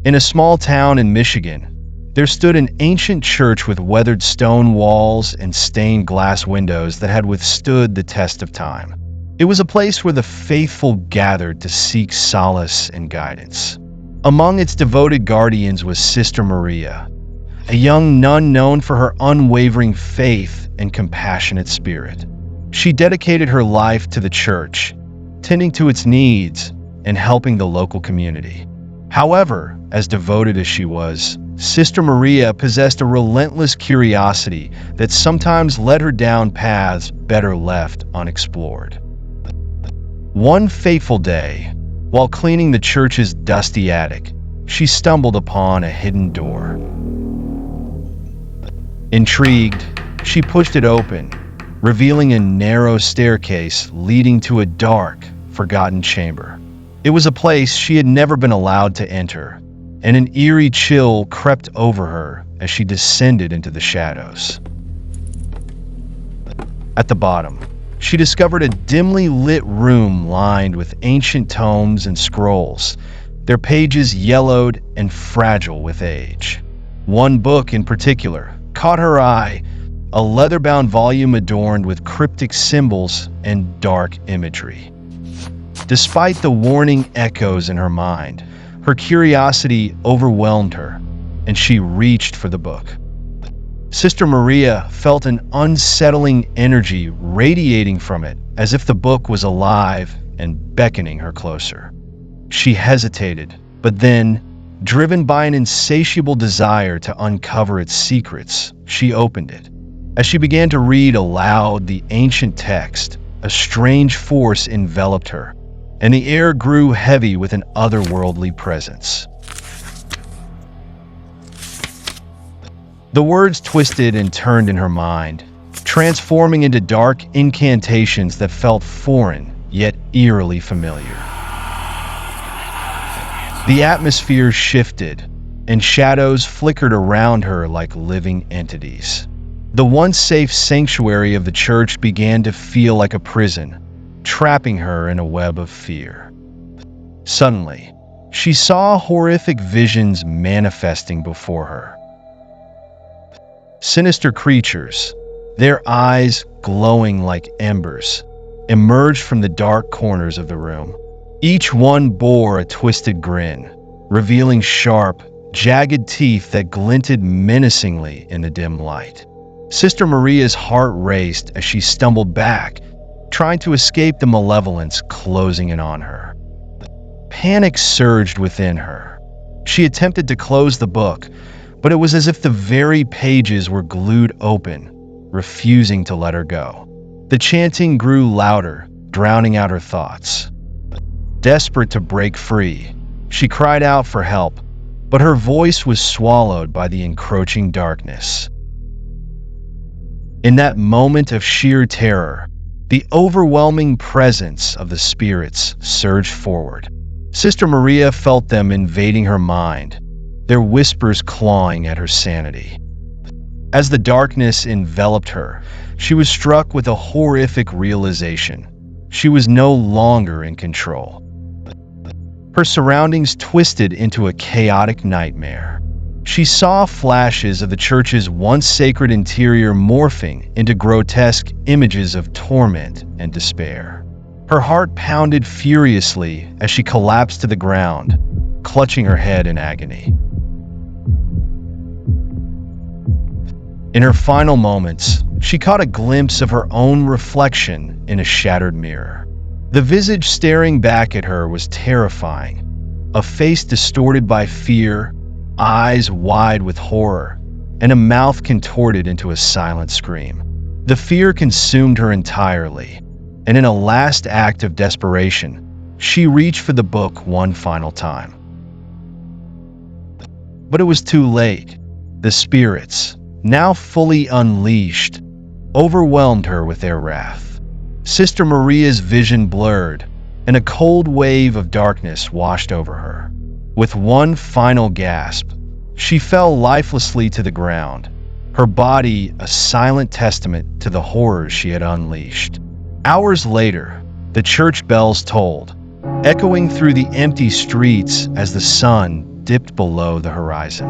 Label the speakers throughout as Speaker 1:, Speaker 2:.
Speaker 1: In a small town in Michigan, there stood an ancient church with weathered stone walls and stained glass windows that had withstood the test of time. It was a place where the faithful gathered to seek solace and guidance. Among its devoted guardians was Sister Maria, a young nun known for her unwavering faith and compassionate spirit. She dedicated her life to the church, tending to its needs and helping the local community. However, as devoted as she was, Sister Maria possessed a relentless curiosity that sometimes led her down paths better left unexplored. One fateful day, while cleaning the church's dusty attic, she stumbled upon a hidden door. Intrigued, she pushed it open, revealing a narrow staircase leading to a dark, forgotten chamber. It was a place she had never been allowed to enter, and an eerie chill crept over her as she descended into the shadows. At the bottom, she discovered a dimly lit room lined with ancient tomes and scrolls, their pages yellowed and fragile with age. One book in particular caught her eye, a leather-bound volume adorned with cryptic symbols and dark imagery. Despite the warning echoes in her mind, her curiosity overwhelmed her, and she reached for the book. Sister Maria felt an unsettling energy radiating from it, as if the book was alive and beckoning her closer. She hesitated, but then, driven by an insatiable desire to uncover its secrets, she opened it. As she began to read aloud the ancient text, a strange force enveloped her, and the air grew heavy with an otherworldly presence. The words twisted and turned in her mind, transforming into dark incantations that felt foreign, yet eerily familiar. The atmosphere shifted, and shadows flickered around her like living entities. The once safe sanctuary of the church began to feel like a prison, trapping her in a web of fear. Suddenly, she saw horrific visions manifesting before her. Sinister creatures, their eyes glowing like embers, emerged from the dark corners of the room. Each one bore a twisted grin, revealing sharp, jagged teeth that glinted menacingly in the dim light. Sister Maria's heart raced as she stumbled back, trying to escape the malevolence closing in on her. Panic surged within her. She attempted to close the book, but it was as if the very pages were glued open, refusing to let her go. The chanting grew louder, drowning out her thoughts. Desperate to break free, she cried out for help, but her voice was swallowed by the encroaching darkness. In that moment of sheer terror, the overwhelming presence of the spirits surged forward. Sister Maria felt them invading her mind, their whispers clawing at her sanity. As the darkness enveloped her, she was struck with a horrific realization. She was no longer in control. Her surroundings twisted into a chaotic nightmare. She saw flashes of the church's once sacred interior morphing into grotesque images of torment and despair. Her heart pounded furiously as she collapsed to the ground, clutching her head in agony. In her final moments, she caught a glimpse of her own reflection in a shattered mirror. The visage staring back at her was terrifying, a face distorted by fear, eyes wide with horror, and a mouth contorted into a silent scream. The fear consumed her entirely, and in a last act of desperation, she reached for the book one final time. But it was too late. The spirits, now fully unleashed, overwhelmed her with their wrath. Sister Maria's vision blurred, and a cold wave of darkness washed over her. With one final gasp, she fell lifelessly to the ground, her body a silent testament to the horrors she had unleashed. Hours later, the church bells tolled, echoing through the empty streets as the sun dipped below the horizon.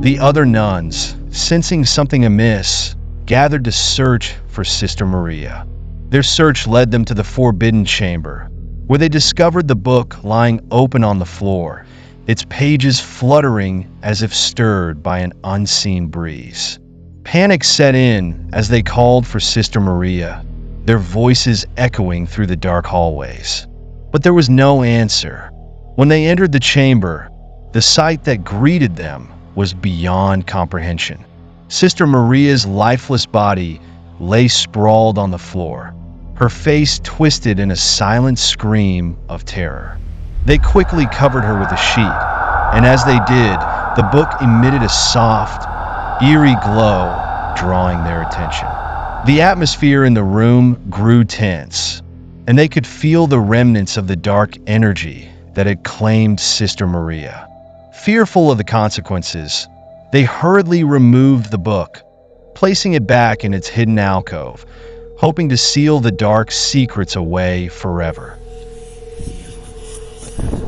Speaker 1: The other nuns, sensing something amiss, gathered to search for Sister Maria. Their search led them to the forbidden chamber, where they discovered the book lying open on the floor, its pages fluttering as if stirred by an unseen breeze. Panic set in as they called for Sister Maria, their voices echoing through the dark hallways. But there was no answer. When they entered the chamber, the sight that greeted them was beyond comprehension. Sister Maria's lifeless body lay sprawled on the floor, her face twisted in a silent scream of terror. They quickly covered her with a sheet, and as they did, the book emitted a soft, eerie glow, drawing their attention. The atmosphere in the room grew tense, and they could feel the remnants of the dark energy that had claimed Sister Maria. Fearful of the consequences, they hurriedly removed the book, placing it back in its hidden alcove, hoping to seal the dark secrets away forever.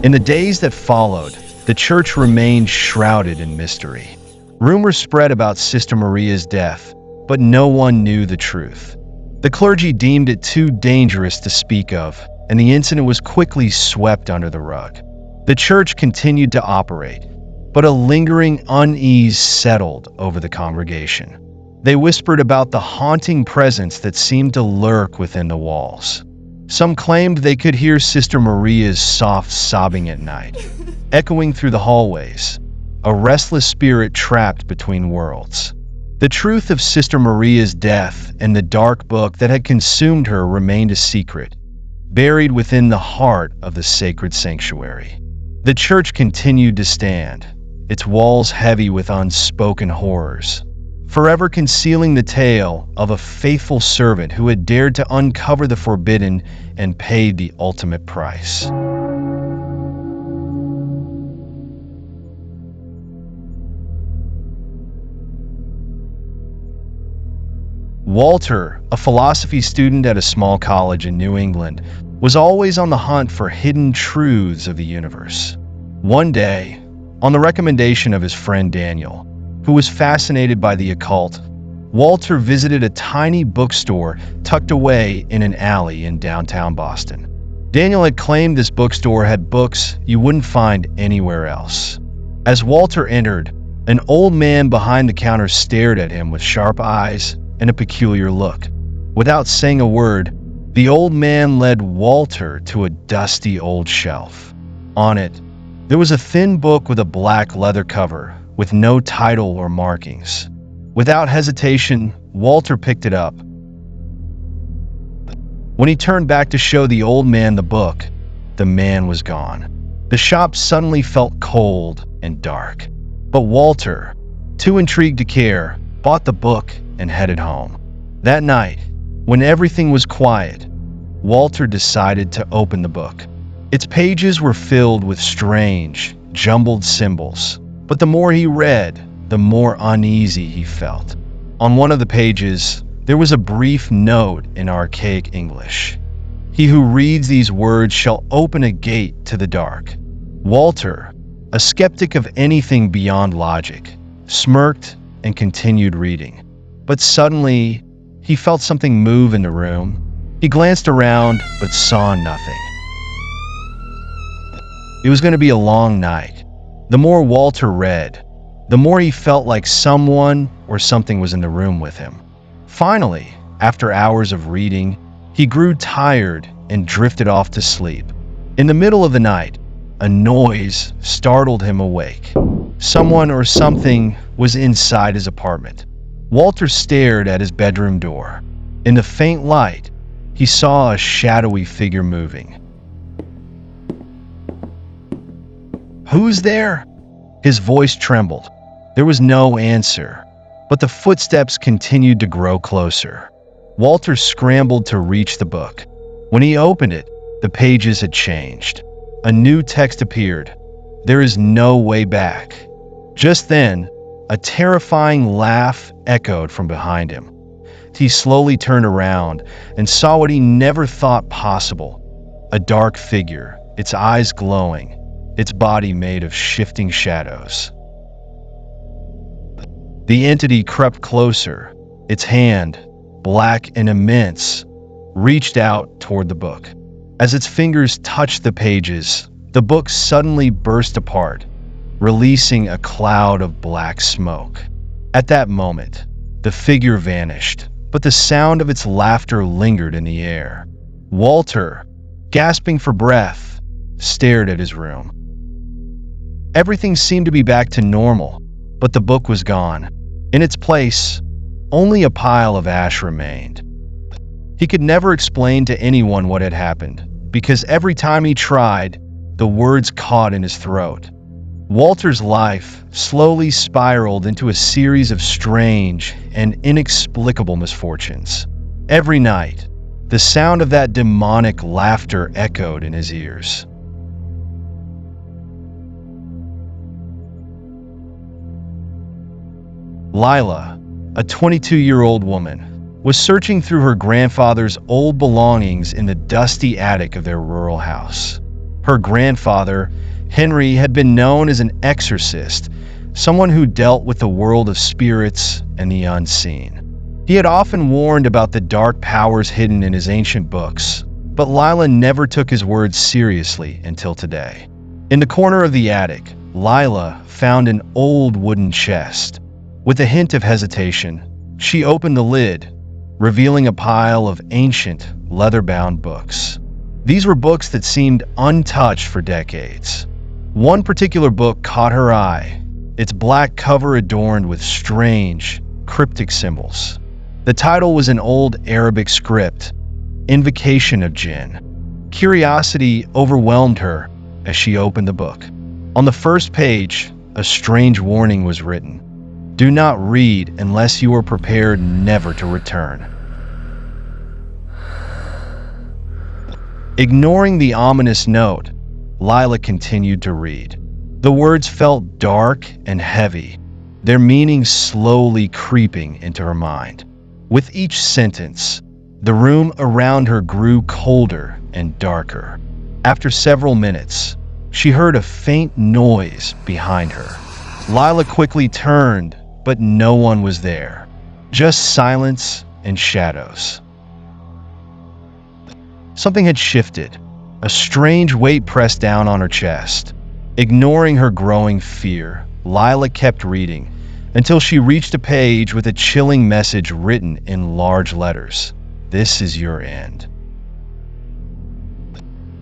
Speaker 1: In the days that followed, the church remained shrouded in mystery. Rumors spread about Sister Maria's death, but no one knew the truth. The clergy deemed it too dangerous to speak of, and the incident was quickly swept under the rug. The church continued to operate, but a lingering unease settled over the congregation. They whispered about the haunting presence that seemed to lurk within the walls. Some claimed they could hear Sister Maria's soft sobbing at night, echoing through the hallways, a restless spirit trapped between worlds. The truth of Sister Maria's death and the dark book that had consumed her remained a secret, buried within the heart of the sacred sanctuary. The church continued to stand, its walls heavy with unspoken horrors, forever concealing the tale of a faithful servant who had dared to uncover the forbidden and paid the ultimate price. Walter, a philosophy student at a small college in New England, was always on the hunt for hidden truths of the universe. One day, on the recommendation of his friend Daniel, who was fascinated by the occult, Walter visited a tiny bookstore tucked away in an alley in downtown Boston. Daniel had claimed this bookstore had books you wouldn't find anywhere else. As Walter entered, an old man behind the counter stared at him with sharp eyes and a peculiar look. Without saying a word, the old man led Walter to a dusty old shelf. On it, there was a thin book with a black leather cover, with no title or markings. Without hesitation, Walter picked it up. When he turned back to show the old man the book, the man was gone. The shop suddenly felt cold and dark. But Walter, too intrigued to care, bought the book and headed home. That night, when everything was quiet, Walter decided to open the book. Its pages were filled with strange, jumbled symbols, but the more he read, the more uneasy he felt. On one of the pages, there was a brief note in archaic English. "He who reads these words shall open a gate to the dark." Walter, a skeptic of anything beyond logic, smirked and continued reading. But suddenly, he felt something move in the room. He glanced around, but saw nothing. It was going to be a long night. The more Walter read, the more he felt like someone or something was in the room with him. Finally, after hours of reading, he grew tired and drifted off to sleep. In the middle of the night, a noise startled him awake. Someone or something was inside his apartment. Walter stared at his bedroom door. In the faint light, he saw a shadowy figure moving. "Who's there?" His voice trembled. There was no answer, but the footsteps continued to grow closer. Walter scrambled to reach the book. When he opened it, the pages had changed. A new text appeared. "There is no way back." Just then, a terrifying laugh echoed from behind him. He slowly turned around and saw what he never thought possible. A dark figure, its eyes glowing, its body made of shifting shadows. The entity crept closer, its hand, black and immense, reached out toward the book. As its fingers touched the pages, the book suddenly burst apart, releasing a cloud of black smoke. At that moment, the figure vanished, but the sound of its laughter lingered in the air. Walter, gasping for breath, stared at his room. Everything seemed to be back to normal, but the book was gone. In its place, only a pile of ash remained. He could never explain to anyone what had happened, because every time he tried, the words caught in his throat. Walter's life slowly spiraled into a series of strange and inexplicable misfortunes. Every night, the sound of that demonic laughter echoed in his ears. Lila, a 22-year-old woman, was searching through her grandfather's old belongings in the dusty attic of their rural house. Her grandfather, Henry, had been known as an exorcist, someone who dealt with the world of spirits and the unseen. He had often warned about the dark powers hidden in his ancient books, but Lila never took his words seriously until today. In the corner of the attic, Lila found an old wooden chest. With a hint of hesitation, she opened the lid, revealing a pile of ancient, leather-bound books. These were books that seemed untouched for decades. One particular book caught her eye, its black cover adorned with strange, cryptic symbols. The title was in old Arabic script, Invocation of Jinn. Curiosity overwhelmed her as she opened the book. On the first page, a strange warning was written. Do not read unless you are prepared never to return. Ignoring the ominous note, Lila continued to read. The words felt dark and heavy, their meaning slowly creeping into her mind. With each sentence, the room around her grew colder and darker. After several minutes, she heard a faint noise behind her. Lila quickly turned, but no one was there. Just silence and shadows. Something had shifted. A strange weight pressed down on her chest. Ignoring her growing fear, Lila kept reading until she reached a page with a chilling message written in large letters. This is your end.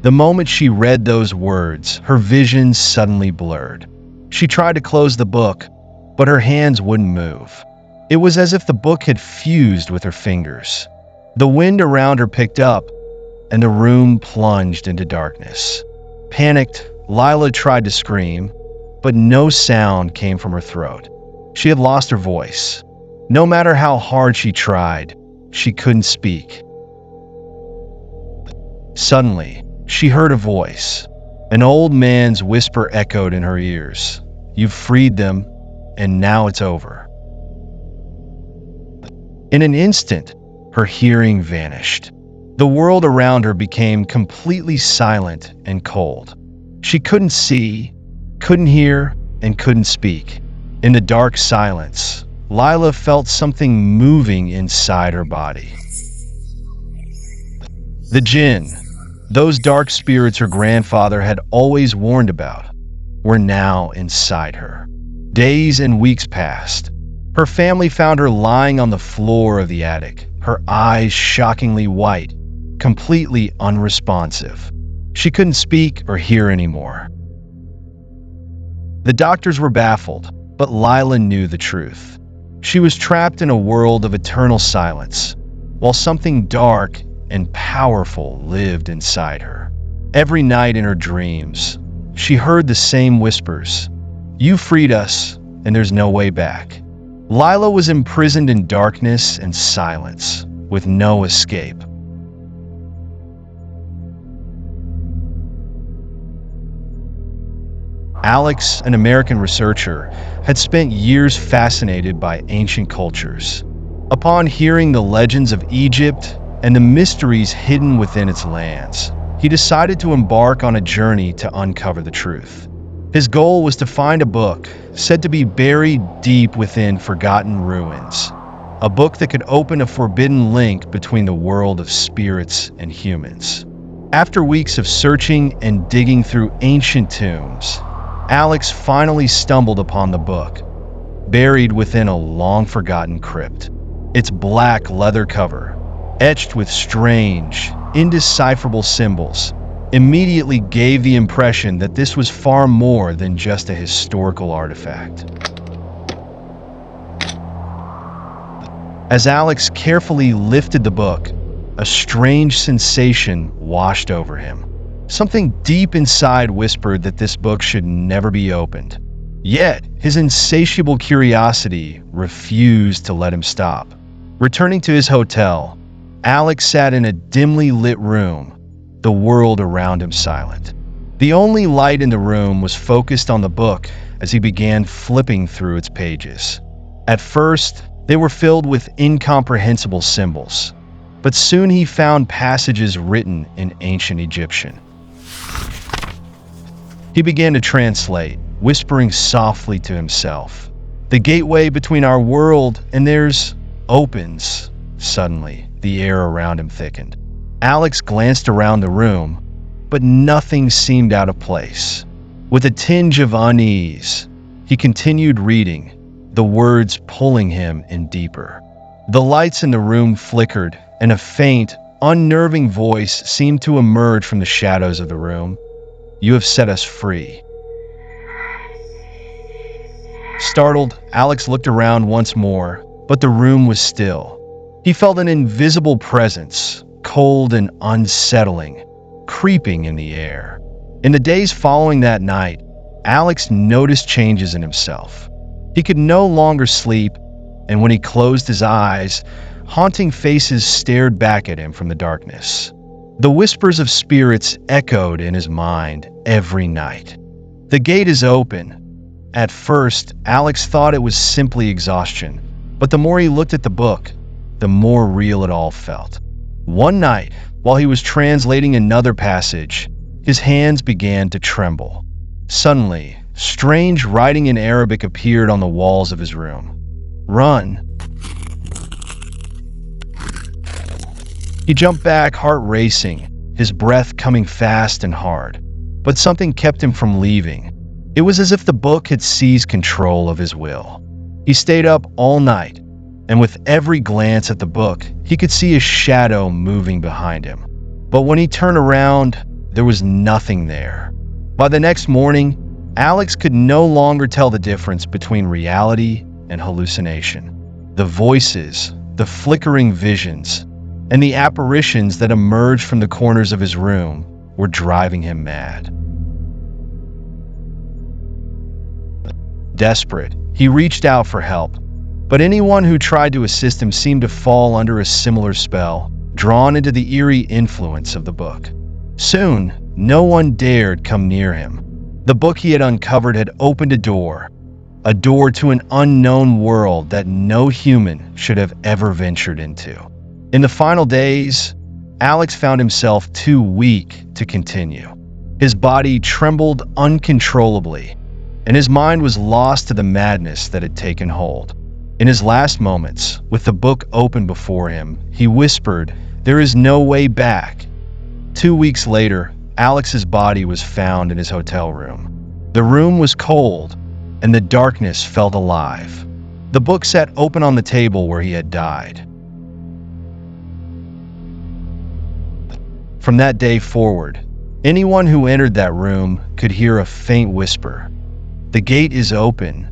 Speaker 1: The moment she read those words, her vision suddenly blurred. She tried to close the book, but her hands wouldn't move. It was as if the book had fused with her fingers. The wind around her picked up, and the room plunged into darkness. Panicked, Lila tried to scream, but no sound came from her throat. She had lost her voice. No matter how hard she tried, she couldn't speak. Suddenly, she heard a voice. An old man's whisper echoed in her ears. You've freed them, and now it's over. In an instant, her hearing vanished. The world around her became completely silent and cold. She couldn't see, couldn't hear, and couldn't speak. In the dark silence, Lila felt something moving inside her body. The jinn, those dark spirits her grandfather had always warned about, were now inside her. Days and weeks passed. Her family found her lying on the floor of the attic, her eyes shockingly white, completely unresponsive. She couldn't speak or hear anymore. The doctors were baffled, but Lila knew the truth. She was trapped in a world of eternal silence, while something dark and powerful lived inside her. Every night in her dreams, she heard the same whispers. You freed us, and there's no way back. Lila was imprisoned in darkness and silence, with no escape. Alex, an American researcher, had spent years fascinated by ancient cultures. Upon hearing the legends of Egypt and the mysteries hidden within its lands, he decided to embark on a journey to uncover the truth. His goal was to find a book said to be buried deep within forgotten ruins, a book that could open a forbidden link between the world of spirits and humans. After weeks of searching and digging through ancient tombs, Alex finally stumbled upon the book, buried within a long-forgotten crypt. Its black leather cover, etched with strange, indecipherable symbols, immediately gave the impression that this was far more than just a historical artifact. As Alex carefully lifted the book, a strange sensation washed over him. Something deep inside whispered that this book should never be opened. Yet, his insatiable curiosity refused to let him stop. Returning to his hotel, Alex sat in a dimly lit room, the world around him silent. The only light in the room was focused on the book as he began flipping through its pages. At first, they were filled with incomprehensible symbols, but soon he found passages written in ancient Egyptian. He began to translate, whispering softly to himself. The gateway between our world and theirs opens. Suddenly, the air around him thickened. Alex glanced around the room, but nothing seemed out of place. With a tinge of unease, he continued reading, the words pulling him in deeper. The lights in the room flickered, and a faint, unnerving voice seemed to emerge from the shadows of the room. "You have set us free." Startled, Alex looked around once more, but the room was still. He felt an invisible presence, cold and unsettling, creeping in the air. In the days following that night, Alex noticed changes in himself. He could no longer sleep, and when he closed his eyes, haunting faces stared back at him from the darkness. The whispers of spirits echoed in his mind every night. "The gate is open." At first, Alex thought it was simply exhaustion, but the more he looked at the book, the more real it all felt. One night, while he was translating another passage, his hands began to tremble. Suddenly, strange writing in Arabic appeared on the walls of his room. "Run." He jumped back, heart racing, his breath coming fast and hard. But something kept him from leaving. It was as if the book had seized control of his will. He stayed up all night, and with every glance at the book, he could see a shadow moving behind him. But when he turned around, there was nothing there. By the next morning, Alex could no longer tell the difference between reality and hallucination. The voices, the flickering visions, and the apparitions that emerged from the corners of his room were driving him mad. Desperate, he reached out for help, but anyone who tried to assist him seemed to fall under a similar spell, drawn into the eerie influence of the book. Soon, no one dared come near him. The book he had uncovered had opened a door to an unknown world that no human should have ever ventured into. In the final days, Alex found himself too weak to continue. His body trembled uncontrollably, and his mind was lost to the madness that had taken hold. In his last moments, with the book open before him, he whispered, "There is no way back." 2 weeks later, Alex's body was found in his hotel room. The room was cold, and the darkness felt alive. The book sat open on the table where he had died. From that day forward, anyone who entered that room could hear a faint whisper. "The gate is open."